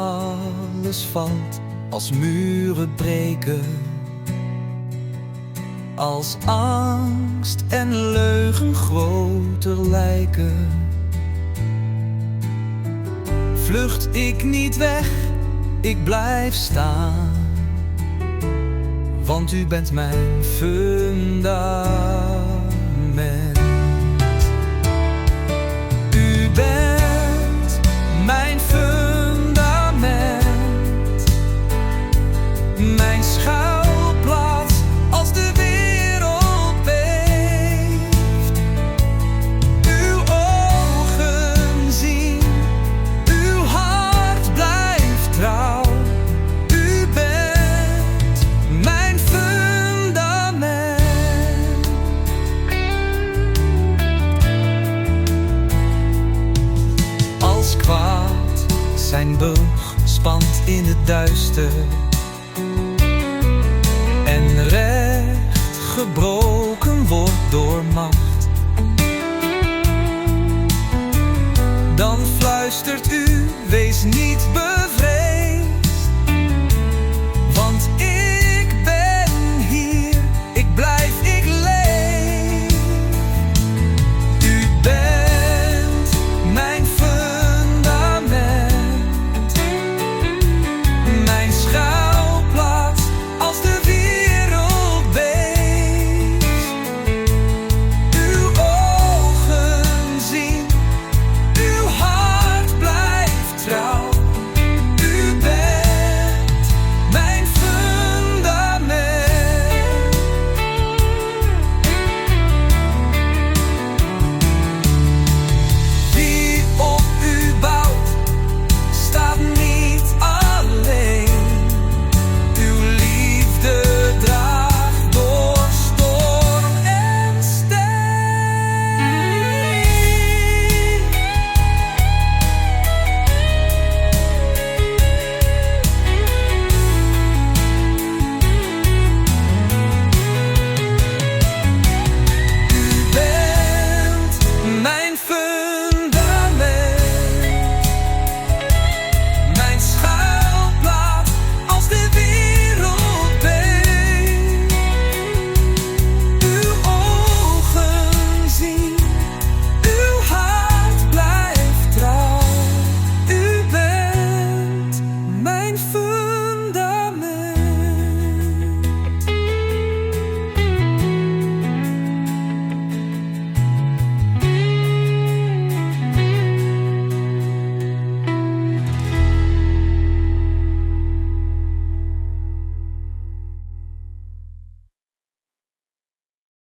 alles valt, als muren breken, als angst en leugen groter lijken, vlucht ik niet weg, ik blijf staan, want u bent mijn fundament. U bent mijn fundament, mijn schuilplaats als de wereld beeft. Uw ogen zien, uw hart blijft trouw. U bent mijn fundament. Als kwaad zijn boog spant in het duister en recht gebroken wordt door macht, dan fluistert u, wees niet bang.